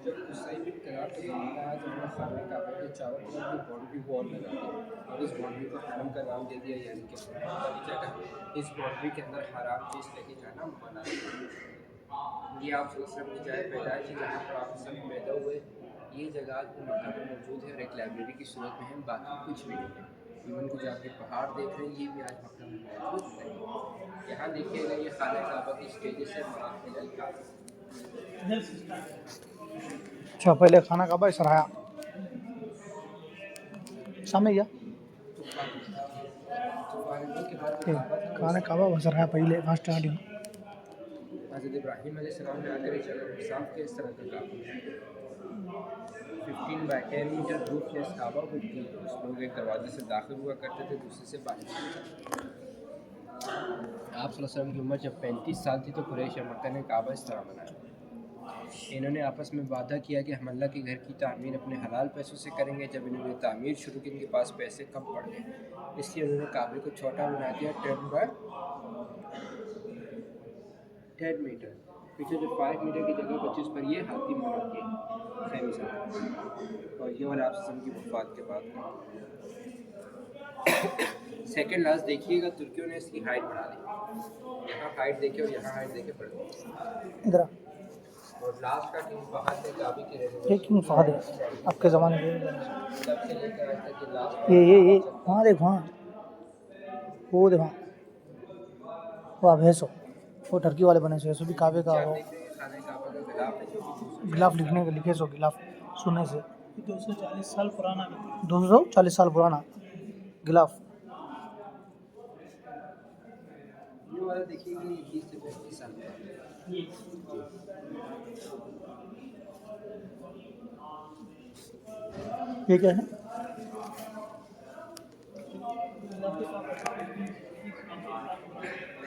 جب قصیب انقلاب کا زمانہ آیا تو انہوں نے خانہ کعبہ کے چاروں طرف کی باؤنڈری وال لگا دی اور اس باؤنڈری کو حرم کا نام دے دیا، یعنی کہ حرم والی جگہ۔ اس باؤنڈری کے اندر حرام چیز لے کے جانا منع ہے۔ یہ آپ صلی اللہ علیہ وسلم کی جائے پیدائش ہے، جہاں پر آپ سب پیدا ہوئے۔ یہ جگہ آج بھی مکہ میں موجود ہے اور ایک لائبریری کی صورت میں ہے، باقی کچھ بھی نہیں ہے۔ ایون کو جو آپ کے پہاڑ دیکھ رہے ہیں یہ بھی آج مکہ میں موجود نہیں۔ یہاں دیکھیے گا یہ خانہ کعبہ کی اسٹیجز سے مراحل الکعبہ۔ اچھا، پہلے خانہ کعبہ سرایا سامنے گیا خانہ کعبہ سرایا پہلے فاسٹ آڈیو حضرت ابراہیم علیہ السلام نے آ کر صاف کے اس طرح کا کعبہ 15x10 میٹر روف لیس کعبہ کو تھی۔ اس لوگ ایک دروازے سے داخل ہوا کرتے تھے، دوسرے سے باہر۔ آپ صلی اللہ علیہ وسلم کی عمر جب 35 سال تھی تو قریش اور مکہ نے کعبہ اس طرح بنایا۔ انہوں نے آپس میں وعدہ کیا کہ ہم اللہ کے گھر کی تعمیر اپنے حلال پیسوں سے کریں گے۔ جب انہوں نے تعمیر شروع کی ان کے پاس پیسے کم پڑ گئے، اس لیے انہوں نے کعبے کو چھوٹا بنا دیا 10 میٹر۔ پیچھے جو 5 میٹر کی جگہ بچی اس پر یہ ہاتھی مارا کے خیمے سے، اور یہ والا آپ وسلم کی وفات کے بعد۔ سیکنڈ لاسٹ دیکھیے گا، ترکیوں نے اس کی ہائٹ بڑھا دی۔ یہاں ہائٹ دیکھے اور یہاں ہائٹ دیکھے پڑ گئی۔ ادھر اور لاسٹ کا کنگ فہد ہے کعبے کی یہ کنگ فہد ہے آپ کے زمانے میں۔ تب سے لے کر آج تک کے لاسٹ یہ وہاں دیکھ، وہاں وہ دیکھ، وہاں وہ بھینسو، وہ ٹرکی والے بنے سے بھی کعبے کا وہ خانہ کعبہ کا غلاف ہے جو غلاف لکھنے کا لکھے سو غلاف سننے سے 240 سال پرانا 240 سال پرانا غلاف۔ یہ والا دیکھیے کہ 30 سے 35 سال کا۔ یہ کیا ہے؟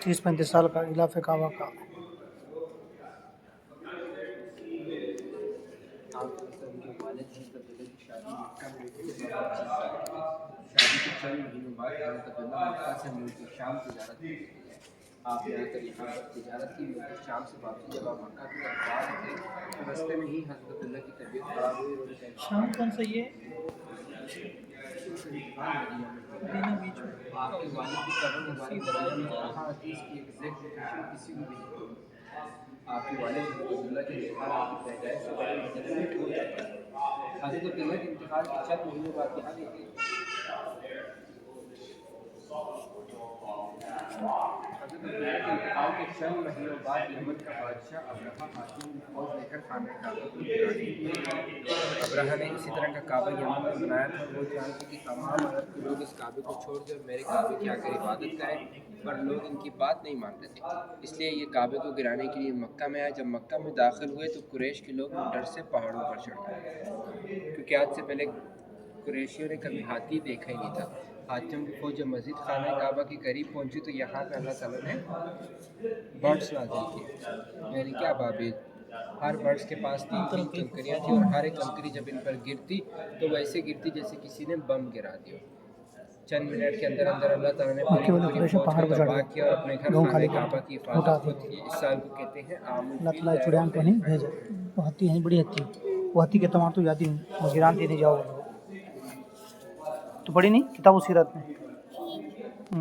30-35 سال کا غلاف کعبہ کا۔ شادی کے چند مہینوں بعد حضرت عبداللہ مکہ سے ملک شام تجارت کی۔ آپ نے آ کر یہاں پر تجارت کی۔ ملک شام سے واپسی جب آپ مکہ کی طرف آ رہے تھے تو رستے میں ہی حضرت عبداللہ کی طبیعت خراب ہوئی اور شام کون سا یہ مدینہ بیچ میں آپ کے والد کی قبر مبارک دریا میں کہاں آتی اس کی ایگزیکٹ لوکیشن کسی کو بھی نہیں پتا۔ آپ کے والد حضرت عبداللہ کے انتقال آپ کی پیدائش سے پہلے مدینہ میں ہو جاتا ہے۔ حضرت عبداللہ کے انتقال کے چند مہینوں بعد یہاں دیکھیے حضرت عبداللہ کے انتقال کے چند مہینوں بعد یمن کا بادشاہ ابرہہ حاکم نے فوج لے کر خانہ کعبہ کو گرانے کی۔ ابرہہ نے اسی طرح کا کعبہ یمن میں بنایا تھا۔ وہ جانتے کہ تمام عرب کے لوگ اس کعبے کو چھوڑ دیں اور میرے کعبے کی آ کر عبادت کریں، پر لوگ ان کی بات نہیں مانتے تھے، اس لیے یہ کعبے کو گرانے کے لیے مکہ میں آئے۔ جب مکہ میں داخل ہوئے تو قریش کے لوگ ڈر سے پہاڑوں پر چڑھ گئے، کیونکہ آج سے پہلے قریشیوں نے کبھی ہاتھی دیکھا ہی نہیں تھا۔ ہاتھیوں کی فوج جب مزید خانہ کعبہ کے قریب پہنچی تو یہاں پہ اللہ تعالیٰ نے برڈس نازل کیے، یعنی کہ ابابیل۔ ہر برڈس کے پاس 3 کنکریاں تھیں اور ہر ایک کنکری جب ان پر گرتی تو ویسے گرتی جیسے کسی نے بم گرا دیا۔ چند منٹ کے اندر اندر اللہ تعالیٰ نے پوری فوج کو تباہ کیا اور اپنے گھر خانہ کعبہ کی حفاظت خود کی۔ اس سال کو کہتے ہیں عام اللہ تعالیٰ چڑیان کو نہیں بھیجا، وہ ہاتھی ہیں بڑی ہاتھی، وہ ہاتھی کے تمام تو یاد ہی نہیں، وہ گران دے نہیں جاؤ تو پڑھی نہیں کتاب و سیرت میں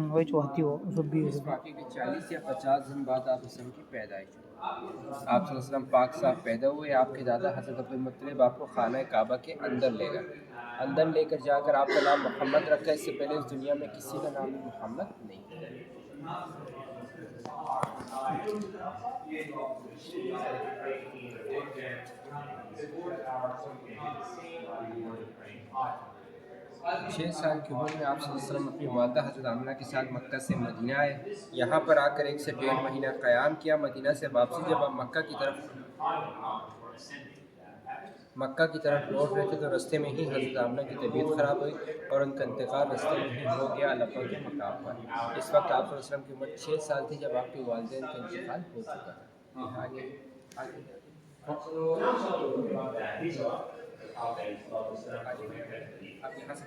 وہی جو ہاتھی ہو سب بھی۔ اس واقعے کے 40 یا 50 دن بعد آپ وسلم کی پیدائش ہوئی۔ آپ صلی اللہ علیہ وسلم پاک صاف پیدا ہوئے۔ آپ کے دادا حضرت عبدالمطلب آپ کو خانہ کعبہ کے اندر لے گئے، اندر لے کر جا کر آپ کا نام محمد رکھا۔ اس سے پہلے اس دنیا میں کسی کا نام محمد نہیں تھا۔ 6 سال کی عمر میں آپ صلی اللہ علیہ وسلم اپنی والدہ حضرت آمنہ کے ساتھ مکہ سے مدینہ آئے۔ یہاں پر آ کر 1 سے 1.5 مہینہ قیام کیا۔ مدینہ سے واپسی جب آپ مکہ کی طرف لوٹ رہے تھے تو رستے میں ہی حضرت آمنہ کی طبیعت خراب ہوئی اور ان کا انتقال رستے میں ہی ہو گیا اللہ پاک کے مقام پر۔ اس وقت آپ صلی اللہ علیہ وسلم کی عمر 6 سال تھی جب آپ کے والدین کا انتقال ہو چکا تھا۔ आप यहाँ से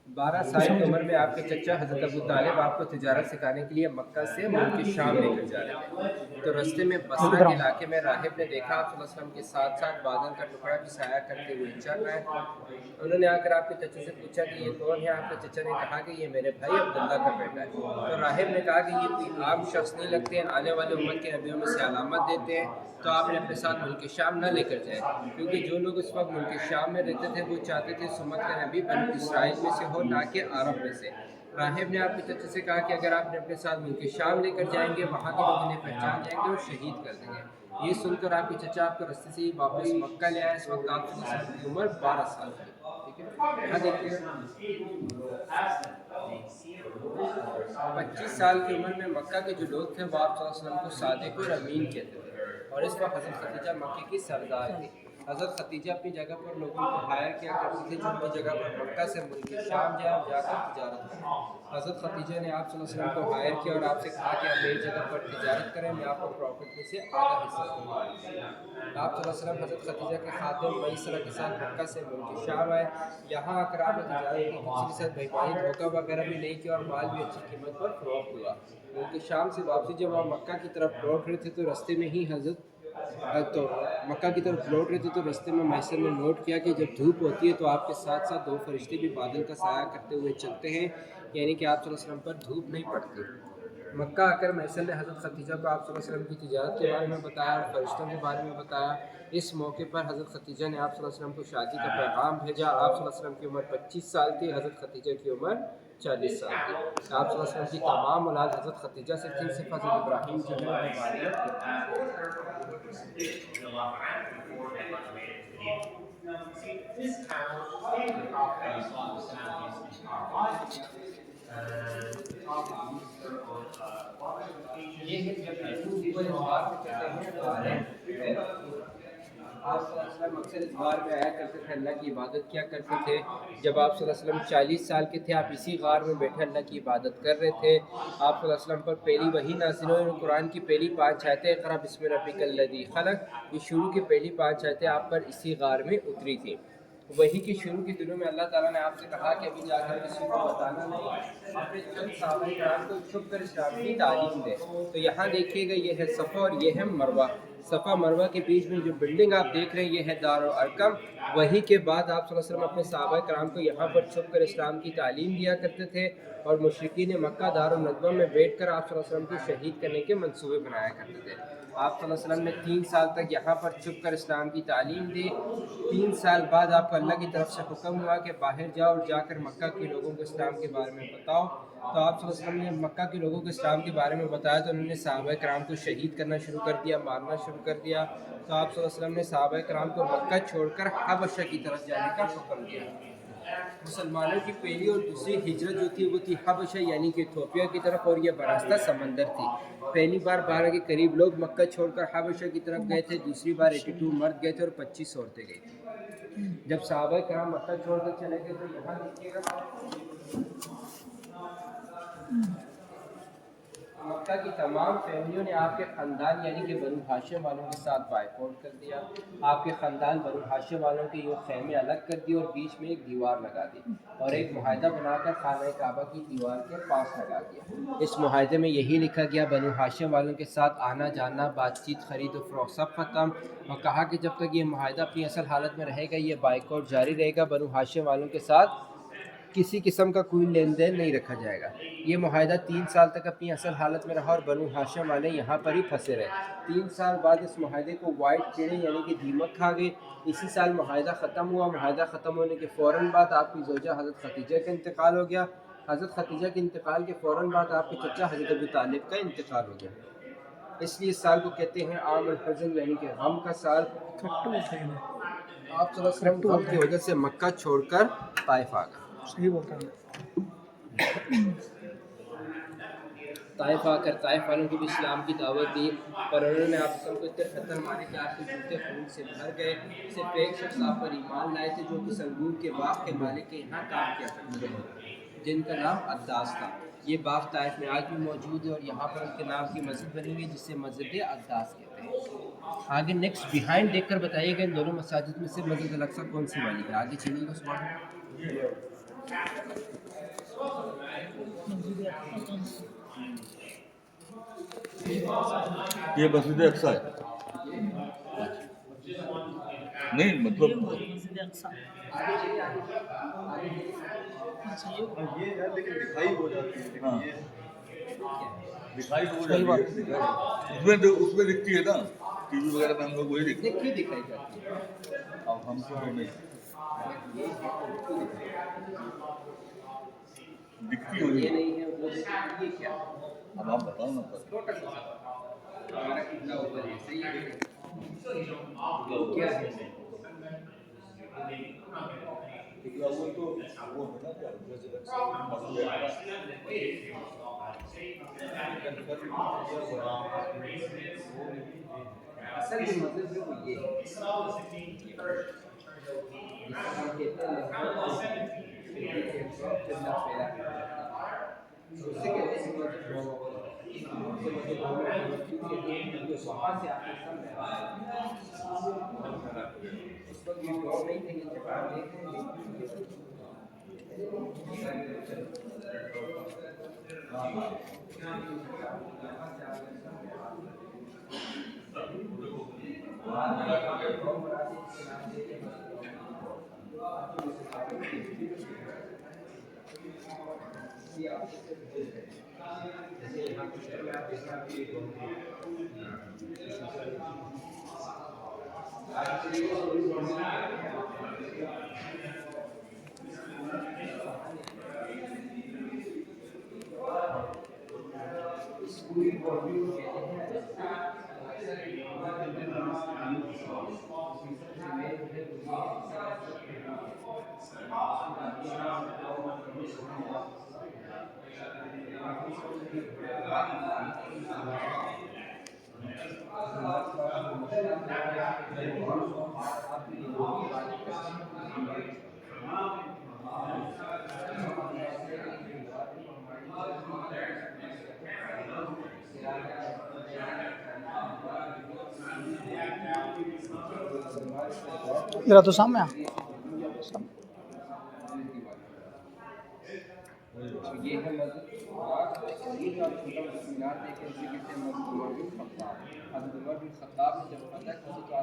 12 साल की उम्र में आपके चचा हज़रत अबू तालिब आपको तिजारत सिखाने के लिए मक्का से मुल्क शाम लेकर जा रहे थे। तो रास्ते में बसरा के इलाके में राहिब ने देखा आप सल्लल्लाहु अलैहि वसल्लम के साथ साथ बादल का टुकड़ा भी साया करते हुए चल रहा है। उन्होंने आकर आपके चचे से पूछा कि ये कौन है। आपके चचा ने कहा कि ये मेरे भाई अब्दुल्ला का बेटा है। तो राहिब ने कहा कि ये कोई आम शख्स नहीं लगते हैं, आने वाले उम्मत के नबियों में से अलामत देते हैं, तो आपने अपने साथ मुल्क शाम न लेकर जाए, क्योंकि जो लोग उस वक्त मुल्क शाम में रहते थे वो चाहते थे सुम्मत का नबी बनी इसराइल में से हो, ना कि अरब में से। राहिब ने आपके चचे से कहा कि अगर आपने अपने साथ मुल्क शाम लेकर जाएंगे, वहाँ के लोग इन्हें पहचान जाएंगे और शहीद कर देंगे। ये सुनकर आपके चचा आपको रस्ते से ही वापस मक्का ले आए। इस वक्त आपकी उम्र 12 साल थी। ठीक है, यहाँ देखिए 25 साल की उम्र में मक्का के जो लोग थे वो आप सल्लल्लाहु अलैहि वसल्लम को सादिक और अमीन कहते थे, और इस वक्त हज़रत खदीजा मक्के की सरदार थी। हज़रत खदीजा अपनी जगह पर लोगों को हायर किया करती थी जो अपनी जगह पर मक्का से मुल्क शाम जाकर तिजारत करें। हज़रत खदीजा ने आप सल्लल्लाहु अलैहि वसल्लम को हायर किया और आपसे कहा कि आप मेरी जगह पर तिजारत करें, मैं आपको प्रॉफिट में से आधा हिस्सा दूँगा। आप सल्लल्लाहु अलैहि वसल्लम हज़रत खदीजा के खादिम मैसरा के साथ मक्का से मुल्क शाम आए। यहाँ आकर आपने तिजारत की, किसी के साथ बेईमानी धोखा वगैरह भी नहीं किया और माल भी अच्छी कीमत पर फरोख्त हुआ। मुल्क शाम से वापसी जब आप मक्का की तरफ लौट रहे थे तो रास्ते में ही मक्का की तरफ लौट रहे थे तो रास्ते में मैसर ने नोट किया कि जब धूप होती है तो आपके साथ साथ 2 फरिश्ते भी बादल का साया करते हुए चलते हैं, यानी कि आप सल्लल्लाहु अलैहि वसल्लम पर धूप नहीं पड़ती। मक्का आकर मैसर ने हज़रत खदीजा को आप सल्लल्लाहु अलैहि वसल्लम की तिजारत के बारे में बताया और फरिश्तों के बारे में बताया। इस मौके पर हज़रत खदीजा ने आप सल्लल्लाहु अलैहि वसल्लम को शादी का पैगाम भेजा। आप सल्लल्लाहु अलैहि वसल्लम की उम्र 25 साल थी, हज़रत खदीजा की उम्र 40 साल थी। आप सल्लल्लाहु अलैहि वसल्लम की तमाम औलाद हज़रत खदीजा से थी, सिर्फ हज़रत इब्राहीम जो अक्सर इस बार में आया करते थे, अल्लाह की इबादत किया करते थे। जब आप सल्लल्लाहु अलैहि वसल्लम 40 साल के थे, आप इसी गार में बैठे अल्लाह की इबादत कर रहे थे। आप सल्लल्लाहु अलैहि वसल्लम पर पहली वही नाज़िल हुई, कुरान की पहली 5 आयतें इक़रा बिस्मि रब्बिकल लज़ी खलक़, ये शुरू की पहली 5 आयतें आप पर इसी गार में उतरी थी। वही के शुरू के दिनों में अल्लाह ताला ने आपसे कहा कि अभी जाकर किसी को बताना नहीं, अपने चंद सहाबाए किराम को छुप कर इस्लाम की तालीम दे। तो यहाँ देखिएगा ये है सफ़ा और ये है मरवा। सफ़ा मरवा के बीच में जो बिल्डिंग आप देख रहे हैं ये है दारुल अरकम। वही के बाद आप सल्लल्लाहु अलैहि वसल्लम अपने सहाबाए किराम को यहाँ पर छुप कर इस्लाम की तालीम दिया करते थे, और मुशरिकीन मक्का दारुल नदवा में बैठ कर आप सल्लल्लाहु अलैहि वसल्लम को शहीद करने के मंसूबे बनाया करते थे। आप सल्लल्लाहु अलैहि वसल्लम ने 3 साल तक यहाँ पर छुप कर इस्लाम की तालीम दी। 3 साल बाद आपको अल्लाह की तरफ से हुक्म हुआ कि बाहर जाओ और जाकर मक्का के लोगों को इस्लाम के बारे में बताओ। तो आप सल्लल्लाहु अलैहि वसल्लम ने मक्का के लोगों को इस्लाम के बारे में बताया तो उन्होंने सहाबाए किराम को शहीद करना शुरू कर दिया, मारना शुरू कर दिया। तो आप सल्लल्लाहु अलैहि वसल्लम ने सहाबाए किराम को मक्का छोड़कर हबशा की तरफ जाने का हुक्म दिया। मुसलमानों की पहली और दूसरी हिजरत जो थी वो थी हबशा यानी कि इथियोपिया की तरफ, और ये बरास्ता समंदर थी। पहली बार 12 के करीब लोग मक्का छोड़कर हबशा की तरफ गए थे, दूसरी बार 82 मर्द गए थे और 25 औरतें गई थी। जब सहाबाए किराम मक्का छोड़कर चले गए तो यहाँ देखिएगा मक्का की तमाम फैमिलियों ने आपके ख़ानदान यानी कि बनु हाशिम वालों के साथ बायकॉट कर दिया। आपके ख़ानदान बनु हाशिम वालों के ये खैमे अलग कर दिए और बीच में एक दीवार लगा दी और एक मुआहदा बनाकर खाना काबा की दीवार के पास लगा दिया। इस मुआहदे में यही लिखा गया बनु हाशिम वालों के साथ आना जाना, बातचीत, खरीद और फरोख्त सब ख़त्म, और कहा कि जब तक ये मुआहदा अपनी असल हालत में रहेगा ये बायकॉट जारी रहेगा, बनु हाशिम वालों के साथ किसी किस्म का कोई लेन देन नहीं रखा जाएगा। ये मुआहदा 3 साल तक अपनी असल हालत में रहा और बनु हाशिम वाले यहाँ पर ही फंसे रहे। 3 साल बाद इस मुआहदे को वाइट कीड़े यानी कि दीमक खा गए। इसी साल मुआहदा ख़त्म हुआ। मुआहदा ख़त्म होने के फ़ौरन बाद आपकी ज़ौजा हज़रत खदीजा का इंतकाल हो गया। हज़रत खदीजा के इंतकाल के फ़ौरन बाद आपके चचा हज़रत अबू तालिब का इंतकाल हो गया। इसलिए इस साल को कहते हैं आम अल-हुज़्न यानी कि गम का साल। आप सल्लल्लाहु अलैहि वसल्लम गम की वजह से मक्का छोड़कर ताइफ आ गए। सही बोलता है। ताइफ आकर ताइफ वालों को भी इस्लाम की दावत दी, पर उन्होंने आप सबको इतने खतर मारे कि आपके जूते खून से भर गए। सिर्फ एक शख्स आप पर ईमान लाए थे जो कि संगूर के बाग के मालिक के यहाँ काम किया करते थे, जिनका नाम अद्दास था। یہ باغ طائف میں آج بھی موجود ہے اور یہاں پر ان کے نام کی مسجد بنی ہوئی ہے جسے مسجد اقداس کہتے ہیں. آگے نیکسٹ بیہائنڈ دیکھ کر بتائیے گا ان دونوں مساجد میں سے مسجد الاقصی کون سی والی ہے. آگے چلیے گا سوال. مسجد اقصی کون سی؟ یہ مسجد اقصی ہے. نہیں مطلب مسجد اقصی اچھا یہ یہ ہے لیکن دکھائی ہو جاتی ہے. ہاں دکھائی ہو صحیح بات. جاتی ہے. اس میں دکھتی ہے نا ٹی وی وغیرہ میں ہم لوگ وہی دیکھتے دیکھیے دکھائی جاتی ہے. ہیں. اب ہم کو تو نہیں دکھتی ہوئی. یہ نہیں ہے وہ دیکھیے یہ کیا اب آپ بتاؤ نا سر. چھوٹا سا ہمارا کتنا اوپر ہے صحیح ہے کیا ہے وہ تو وہ ہے نا کیا مسجد اصل جو مذہب ہے وہ یہ ہے جس کو ہم کہتے ہیں اس سے کہتے ہیں وہاں سے آپ کے اس وقت یہ دور نہیں تھے کہ جپان ذرا تو سامنے آ. یہ ہے مسجد مینار دیکھیں اسے کہتے ہیں مسجد عمر بن خطاب. حضرت عمر بن خطاب نے جب فتح کی تو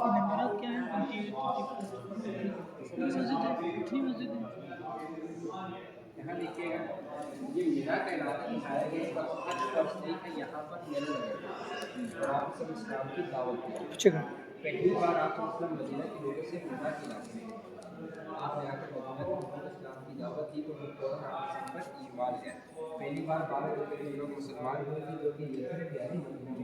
آج نمبرات کیا ہے 28 مسجد ہے کتنی مسجد ہے یہاں دیکھیے گا یہ مینا کا علاقہ دکھایا گیا ہے بس حج کا نزدیک ہے. یہاں پر میلہ لگا آپ سب اسلام کی دعوت دیا. ٹھیک ہے. پہلی بار آپ مسلم مدینہ کے لوگوں سے مینا کے علاقے میں آپ نے آ کر مدینہ میں اسلام کی دعوت دی تو وہ فوراً آپ پر ایمان لے آئے. پہلی بار 12 گھنٹے میں لوگ مسلمان ہوئے تھے جو کہ یہ ہے پیاری مسلمان کے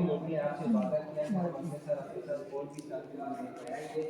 لوگوں نے آپ سے وعدہ کیا کہ ہم اپنے ساتھ اور بھی ساتھی لے کے آئیں گے.